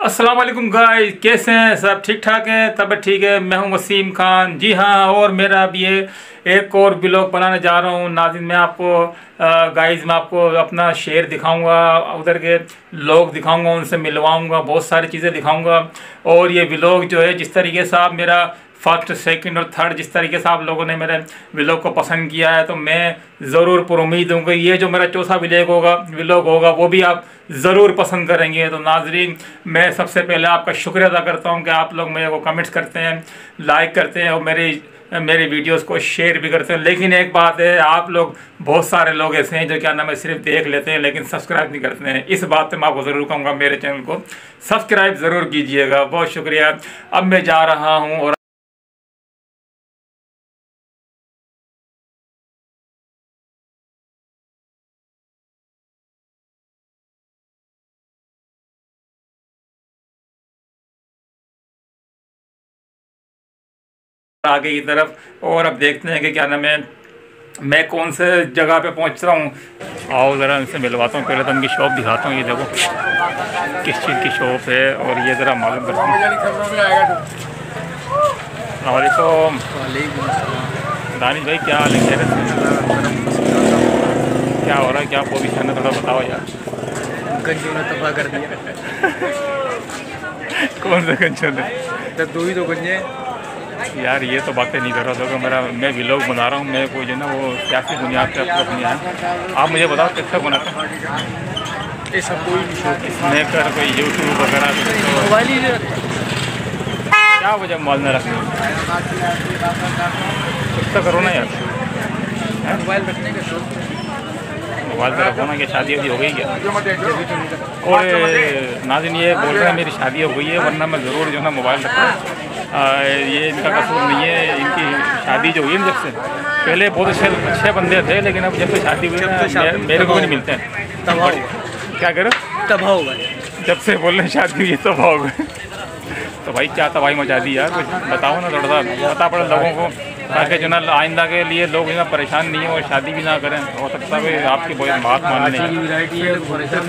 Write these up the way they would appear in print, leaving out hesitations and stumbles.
अस्सलाम वालेकुम गाइस, कैसे हैं सब? ठीक ठाक है, तबीयत ठीक है। मैं हूं वसीम खान, जी हाँ। और मेरा अब ये एक और ब्लॉग बनाने जा रहा हूं नाज़रीन। मैं आपको गाइस मैं आपको अपना शहर दिखाऊंगा, उधर के लोग दिखाऊंगा, उनसे मिलवाऊंगा, बहुत सारी चीज़ें दिखाऊंगा। और ये ब्लॉग जो है, जिस तरीके से आप मेरा फर्स्ट सेकंड और थर्ड जिस तरीके से आप लोगों ने मेरे व्लॉग को पसंद किया है, तो मैं ज़रूर पर उम्मीद हूँ कि ये जो मेरा चौथा व्लॉग होगा वो भी आप ज़रूर पसंद करेंगे। तो नाजरीन, मैं सबसे पहले आपका शुक्रिया अदा करता हूँ कि आप लोग मेरे को कमेंट्स करते हैं, लाइक करते हैं और मेरे वीडियोस को शेयर भी करते हैं। लेकिन एक बात है, आप लोग बहुत सारे लोग ऐसे हैं जो क्या नाम है सिर्फ देख लेते हैं लेकिन सब्सक्राइब नहीं करते हैं। इस बात पे मैं आपको ज़रूर कहूँगा, मेरे चैनल को सब्सक्राइब ज़रूर कीजिएगा। बहुत शुक्रिया। अब मैं जा रहा हूँ और आगे की तरफ, और अब देखते हैं कि क्या नाम है मैं कौन से जगह पे पहुंच रहा हूँ। आओ ज़रा इनसे मिलवाता हूँ। पहले तो इनकी शॉप दिखाता हूँ। ये देखो किस चीज़ की शॉप है और ये ज़रा मालूम करता हूँ। वालेकुम दानिश भाई, क्या हाल है? क्या हो रहा है, क्या पोजीशन है, थोड़ा बताओ यार। गंजों ने तबाह कर दिया। कौन सा कंचन है तब दो ही तो गंजे यार? ये तो बातें नहीं कर रहा था। मैं व्लॉग बना रहा हूँ, मैं कोई जो ना वो सियासी बुनियाद पर आप नहीं आया। आप मुझे बताओ किसका बनाते हैं? ये सब कोई भी शौक इसमें कर कोई यूट्यूब वगैरह तो मोबाइल ही रखता क्या वजह मोबाइल में रखनी? कुछ तो करो ना यार। मोबाइल रखने का शौक मोबाइल पर रखो ना। कि शादी वादी हो गई क्या? और नाज़रीन ये बोल रहे हैं मेरी शादी हो गई है, वरना मैं ज़रूर जो ना मोबाइल रखता। ये इनका कसूर नहीं है। इनकी शादी जो हुई है जब से, पहले बहुत अच्छे बंदे थे, लेकिन अब जब से शादी हुई है मेरे को भी नहीं मिलते हैं। तबाह क्या करो? तबाह होगा। जब से बोल रहे हैं शादी हुई है तो भाग। तो भाई क्या तबाही मचा दी यार, कुछ बताओ ना, थोड़ा सा पता पड़े लोगों को, ताकि जो ना आइंदा के लिए लोग जो ना परेशान नहीं हो और शादी भी ना करें। हो सकता है आपकी बहुत बात मान लें।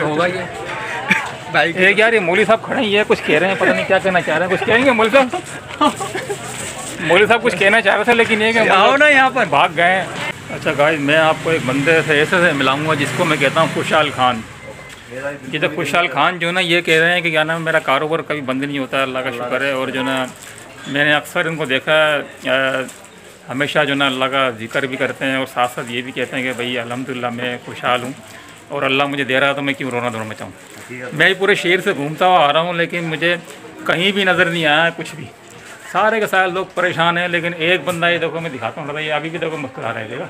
होगा ये भाई। एक यार ये मौली साहब खड़े हैं, ये कुछ कह रहे हैं, पता नहीं क्या कहना चाह रहे हैं। कुछ कहेंगे मौली साहब? मौली साहब कुछ कहना चाह रहे थे, लेकिन ये कि आओ ना यहाँ पर भाग गए। अच्छा गाइस, मैं आपको एक बंदे से ऐसे से मिलाऊंगा जिसको मैं कहता हूँ खुशहाल खान। ये तो खुशहाल खान जो ना ये कह रहे हैं कि क्या नाम मेरा कारोबार कभी बंद नहीं होता, अल्लाह का शुक्र है। और जो ना मैंने अक्सर इनको देखा हमेशा जो ना अल्लाह का जिक्र भी करते हैं और साथ साथ ये भी कहते हैं कि भाई अल्हम्दुलिल्लाह मैं खुशहाल हूँ और अल्लाह मुझे दे रहा है, तो मैं क्यों रोना धोना मचाऊँ। मैं पूरे शहर से घूमता हुआ आ रहा हूँ, लेकिन मुझे कहीं भी नज़र नहीं आया कुछ भी। सारे के सारे लोग परेशान हैं, लेकिन एक बंदा ये देखो, मैं दिखाता हूँ, ये अभी भी देखो मुस्कुरा रहा है। देखो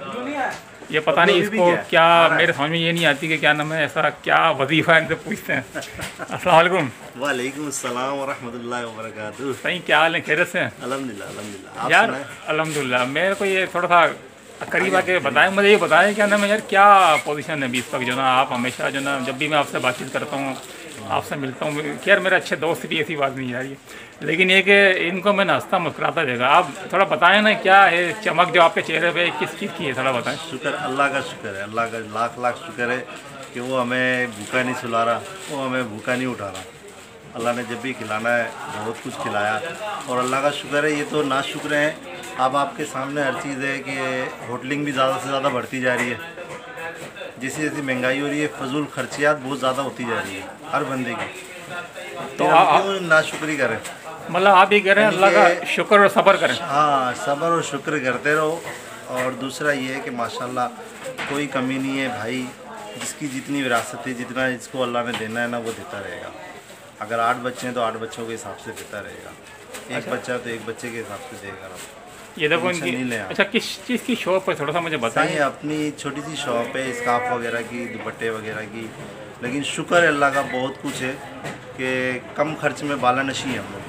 ये पता नहीं इसको क्या, मेरे समझ में ये नहीं आती कि क्या नाम है, ऐसा क्या वजीफ़ा है, इनसे पूछते हैं। अस्सलाम वालेकुम। वालेकुम अस्सलाम व रहमतुल्लाहि व बरकातुहू। सही, क्या हाल है? खैरियत से? अल्हम्दुलिल्लाह अल्हम्दुलिल्लाह। यार अल्हम्दुलिल्लाह। मेरे को ये थोड़ा सा करीब आके बताएं, मुझे ये बताएं क्या नाम है यार, क्या पोजीशन है अभी इस वक्त? जो ना आप हमेशा जो ना जब भी मैं आपसे बातचीत करता हूँ, आपसे मिलता हूँ, खैर मेरे अच्छे दोस्त भी, ऐसी बात नहीं आ रही है, लेकिन ये कि इनको मैं हंसता मुस्कुराता देगा। आप थोड़ा बताएं ना, क्या है चमक जो आपके चेहरे पे किस चीज़ की है, थोड़ा बताएं। शुक्र अल्लाह का, शुक्र है अल्लाह का, लाख लाख शुक्र है कि वो हमें भूखा नहीं सुला रहा, वो हमें भूखा नहीं उठा रहा। अल्लाह ने जब भी खिलाना है बहुत कुछ खिलाया, और अल्लाह का शुक्र है। ये तो ना शुक्र है, अब आपके सामने हर चीज़ है कि होटलिंग भी ज़्यादा से ज़्यादा बढ़ती जा रही है। जैसी जैसी महंगाई हो रही है, फजूल खर्चियात बहुत ज़्यादा होती जा रही है हर बंदे की। तो आप क्यों नाशुक्री करें? मतलब आप ही कह रहे हैं अल्लाह का शुक्र और सब्र करें। हाँ, सब्र और शुक्र करते रहो। और दूसरा ये है कि माशाल्लाह कोई कमी नहीं है भाई, जिसकी जितनी विरासत है, जितना जिसको अल्लाह ने देना है ना, वो देता रहेगा। अगर 8 बच्चे हैं तो 8 बच्चों के हिसाब से देता रहेगा, एक बच्चा है तो एक बच्चे के हिसाब से देगा। ये देखो इनकी। अच्छा, किस चीज़ की शॉप है, थोड़ा सा मुझे बताएं। ये अपनी छोटी सी शॉप है, स्कार्फ वगैरह की, दुपट्टे वगैरह की। लेकिन शुक्र है अल्लाह का, बहुत कुछ है कि कम खर्च में बालानशी है हम लोग।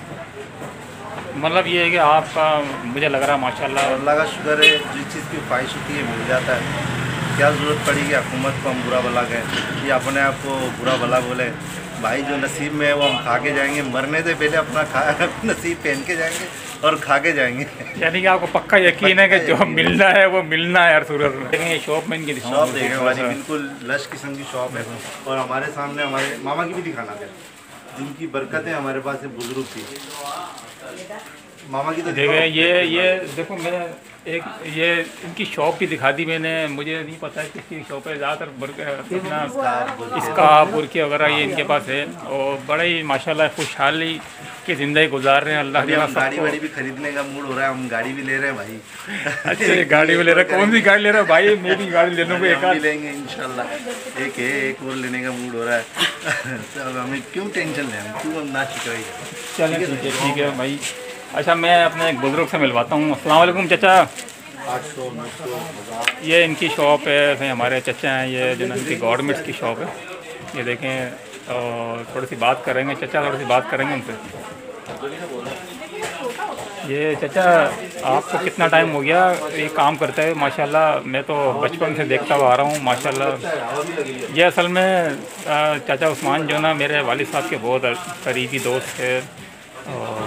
मतलब ये है कि आपका, मुझे लग रहा है माशाल्लाह अल्लाह का शुक्र है, जिस चीज़ की ख्वाहिश होती है मिल जाता है। क्या ज़रूरत पड़ी कि हुकूमत को हम बुरा भला कहें या अपने आप को बुरा भला बोले। भाई जो नसीब में है वो हम खा के जाएंगे, मरने से पहले अपना नसीब पहन के जाएंगे और खा के जाएंगे। यानी कि आपको पक्का यकीन है कि जो मिलना है वो मिलना है हर सूरत में। देखें ये शॉप में इनकी शॉप देखें, हमारी बिल्कुल लश किस्म की शॉप है। और हमारे सामने हमारे मामा की भी दिखाना है। जिनकी बरकतें हमारे पास है बुजुर्ग की। मामा की तो देखें ये देखो, मैं एक ये इनकी शॉप भी दिखा दी मैंने। मुझे नहीं पता है किसकी शॉप है, ज़्यादातर अपना स्कार्फ बुरके वगैरह ये इनके पास है। और बड़े ही माशाल्लाह खुशहाली की ज़िंदगी गुजार रहे हैं। अल्लाह अभी हम गाड़ी वाड़ी भी खरीदने का मूड हो रहा है, हम गाड़ी भी ले रहे हैं भाई। अच्छे गाड़ी भी ले रहे हैं। कौन सी गाड़ी ले रहे हो भाई? मैं भी गाड़ी ले लूँगा, एक भी लेंगे इंशाल्लाह। एक और लेने का मूड हो रहा है। तो हमें क्यों टेंशन लें, क्यों हम ना शिकायत करें। चलें ठीक है भाई। अच्छा, मैं अपने एक बुज़ुर्ग से मिलवाता हूँ। अस्सलाम वालेकुम चाचा। 800 900 ये इनकी शॉप है, हमारे चाचा हैं ये, जो इनकी गवर्नमेंट्स की शॉप है। ये देखें, और थोड़ी सी बात करेंगे चाचा, थोड़ी सी बात करेंगे उनसे। ये चाचा, आपको कितना टाइम हो गया ये काम करते हैं? माशाल्लाह मैं तो बचपन से देखता हुआ आ रहा हूँ माशाल्लाह। ये असल में चाचा उस्मान जो ना मेरे वालिद साहब के बहुत करीबी दोस्त थे। और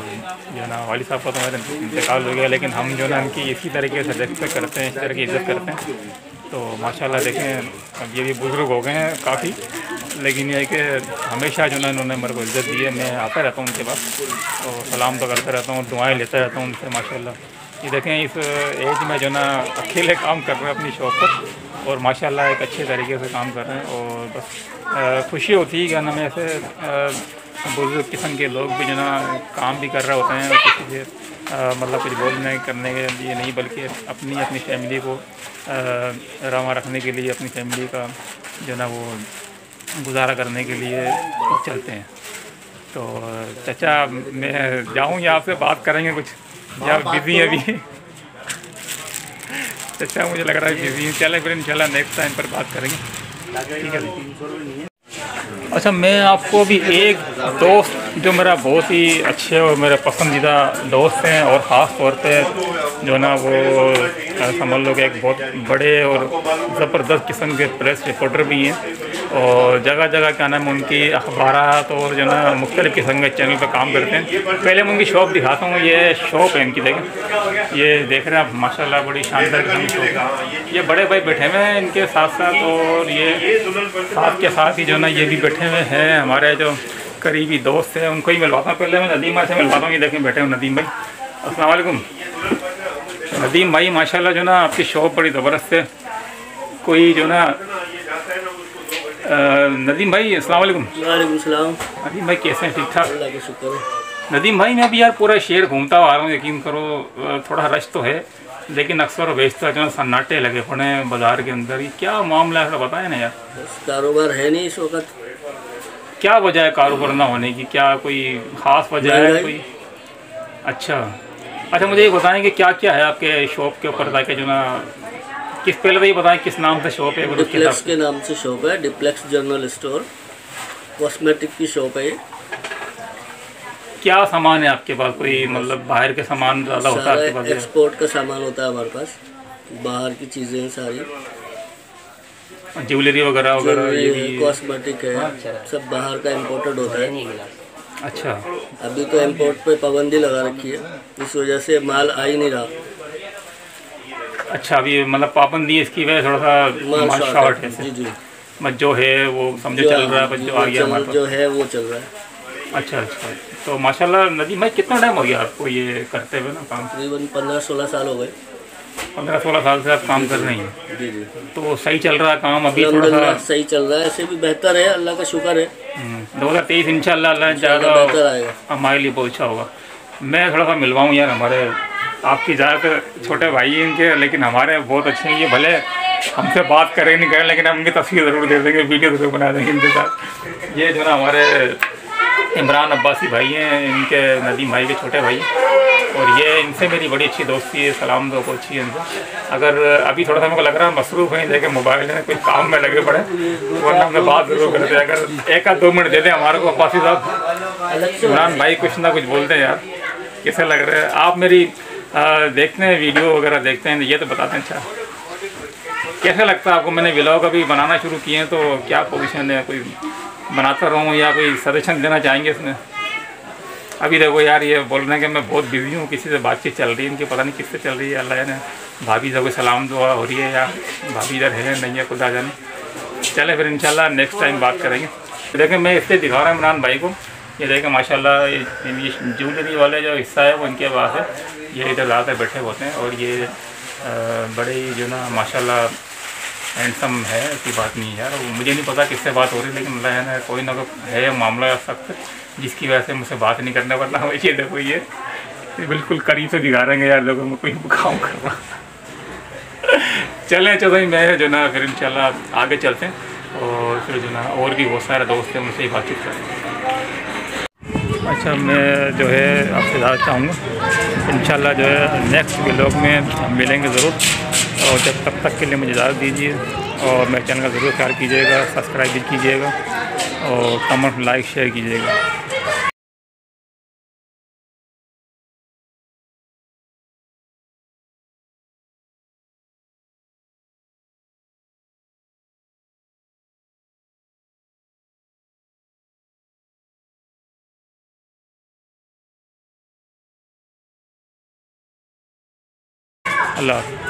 जो ना वालिद साहब का तो मेरा इंतकाल हो गया, लेकिन हम जो ना उनकी इसी तरीके से रिस्पेक्ट करते हैं, इस तरह की इज़्ज़त करते हैं। तो माशाल्लाह देखें, अब ये भी बुज़ुर्ग हो गए हैं काफ़ी, लेकिन ये है कि हमेशा जो ना इन्होंने मेरे को इज़्ज़त दी है। मैं आता रहता हूँ उनके पास और सलाम तो करता रहता हूँ, दुआएं लेता रहता हूँ उनसे माशाल्लाह। ये देखें, इस एज में जो ना अकेले काम कर रहे हैं अपनी शॉप पर, और माशाल्लाह एक अच्छे तरीके से काम कर रहे हैं। और बस खुशी होती है कि ना मैं ऐसे बुज़ुर्ग किस्म के लोग भी जो ना काम भी कर रहे होते हैं, और किसी से मतलब कुछ बोलने करने के लिए नहीं, बल्कि अपनी फैमिली को रवा रखने के लिए, अपनी फैमिली का जो ना वो गुजारा करने के लिए चलते हैं। तो चाचा, मैं जाऊँ या आपसे बात करेंगे कुछ, या बिज़ी है अभी? चाचा मुझे लग रहा है बिज़ी है। चले फिर इंशाल्लाह नेक्स्ट टाइम पर बात करेंगे, ठीक है। अच्छा, मैं आपको भी एक दोस्त जो मेरा बहुत ही अच्छे और मेरे पसंदीदा दोस्त हैं, और ख़ास तौर पे जो ना वो समझ लो कि एक बहुत बड़े और ज़बरदस्त किस्म के प्रेस रिपोर्टर भी हैं, और जगह जगह क्या नाम उनकी अखबारात और जो ना मुख्तलिफ़ किस्म के चैनल पर काम करते हैं। पहले मैं उनकी शॉप दिखाता हूँ। ये शॉप है इनकी, देखें, ये देख रहे हैं आप माशाल्लाह, बड़ी शानदार किस्म की शॉप है। ये बड़े भाई बैठे हुए हैं इनके साथ साथ, और ये साथ के साथ ही जो ना ये भी बैठे हुए हैं हमारे जो करीबी दोस्त हैं। उनको ही मिलवाता हूँ। पहले मैं नदीम भाई से मिलवाता हूँ। ये देखें बैठे हुए नदीम भाई। अस्सलाम वालेकुम नदीम भाई, माशाल्लाह जो ना आपकी शॉप बड़ी ज़बरदस्त है। कोई जो ना नदीम भाई, अस्सलाम वालेकुम। वालेकुम सलाम। नदीम भाई कैसे हैं? ठीक ठाक, अल्लाह का शुक्र है। नदीम भाई मैं अभी यार पूरा शहर घूमता हुआ आ रहा हूँ, यकीन करो थोड़ा रश तो है, लेकिन अक्सर बेचता जो सन्नाटे लगे पड़े हैं बाज़ार के अंदर। ही क्या मामला है, बताएं ना यार। बस कारोबार है नहीं इस वक्त। क्या वजह है कारोबार ना होने की? क्या कोई ख़ास वजह है कोई? अच्छा, मुझे ये बताएं कि क्या क्या है आपके शॉप के ऊपर, ताकि जो ना पहले तो ये बताएं किस नाम से शॉप है? डिप्लेक्स के नाम से शॉप है, डिप्लेक्स जनरल स्टोर, कॉस्मेटिक की शॉप है। क्या सामान है आपके पास? कोई मतलब बाहर के सामान ज़्यादा होता है आपके पास? एक्सपोर्ट का सामान होता है हमारे पास, बाहर की चीज़ें हैं सारी, ज्वेलरी वगैरह ये भी कॉस्मेटिक है, सब बाहर का इम्पोर्टेड होता है। अच्छा, अभी तो इम्पोर्ट पे पाबंदी लगा रखी है, इस वजह से माल आ ही नहीं रहा। अच्छा, अभी मतलब पाबंदी इसकी वजह थोड़ा सा माल शॉर्ट है। जी जी, बस जो है वो समझो चल रहा है, बस जो आ गया हमारे पास जो है वो चल रहा है। अच्छा, तो माशाल्लाह नदीम भाई कितना टाइम हो गया आपको ये करते हुए ना काम? तकरीबन 15-16 साल हो गए। 15-16 साल से आप काम कर रहे हैं? जी जी, तो सही चल रहा है काम? अभी थोड़ा सा सही चल रहा है, ऐसे भी बेहतर है, अल्लाह का शुक्र है। 2023 इंशाल्लाह अल्लाह ज़्यादा बेहतर आएगा, हमारे लिए बहुत अच्छा होगा। मैं थोड़ा सा मिलवाऊँ यार, हमारे आपकी ज़्यादातर छोटे भाई हैं इनके, लेकिन हमारे बहुत अच्छे हैं। ये भले हमसे बात करें नहीं करें, लेकिन हम इनकी तस्वीर ज़रूर दे देंगे, वीडियो ज़रूर बना देंगे इनके साथ। ये जो ना हमारे इमरान अब्बासी भाई हैं, इनके नदीम भाई के छोटे भाई, और ये इनसे मेरी बड़ी अच्छी दोस्ती है। सलाम दो को अच्छी है इनसे। अगर अभी थोड़ा सा मेरे को लग रहा है मसरूफ़ हैं, देखे मोबाइल में कोई काम में लगे पड़े, वरना हमें बात ज़रूर करते हैं। अगर 1-2 मिनट दे दें हमारे को अब्बासी साहब। इमरान भाई कुछ ना कुछ बोलते हैं यार, कैसे लग रहा है? आप मेरी देखते हैं वीडियो वगैरह देखते हैं, ये तो बताते हैं। अच्छा, कैसा लगता है आपको? मैंने व्लॉग अभी बनाना शुरू किए हैं, तो क्या पोजीशन है? कोई बनाता रहूँ या कोई सजेशन देना चाहेंगे इसमें? अभी देखो यार, ये बोल रहे हैं कि मैं बहुत बिजी हूँ, किसी से बातचीत चल रही है इनकी, पता नहीं किससे चल रही है, अल्लाह ने। भाभी से कोई सलाम दुआ हो रही है, या भाभी इधर है नहीं है, खुदा जाने। चले फिर इंशाल्लाह नेक्स्ट टाइम बात करेंगे। देखें, मैं इसलिए दिखा रहा हूँ इमरान भाई को ये देखें माशाल्लाह, ये ज्वेलरी वाले जो हिस्सा है वो इनके पास है। ये इधर ज़्यादातर बैठे होते हैं और ये बड़े ही जो ना माशाल्लाह हैंडसम है, ऐसी बात नहीं है यार। मुझे नहीं पता किससे बात हो रही है, लेकिन मतलब है ना कोई ना कोई है मामला सख्त, जिसकी वजह से मुझसे बात नहीं करने वाला। ये देखो ये बिल्कुल करीब से दिखा रहे हैं यार लोगों में कोई काम कर रहा। चलें चलो भाई, मैं जो ना फिर इंशाल्लाह आगे चलते हैं और फिर जो ना और भी बहुत सारे दोस्त हैं उनसे ही बातचीत करें। अच्छा, मैं जो है आपसे ज़्यादा चाहूँगा इंशाल्लाह जो है नेक्स्ट व्लॉग में हम मिलेंगे ज़रूर, और जब तब तक के लिए मुझे इजाज़त दीजिए और मेरे चैनल का ज़रूर ख्याल कीजिएगा, सब्सक्राइब भी कीजिएगा और कमेंट लाइक शेयर कीजिएगा। अल्लाह।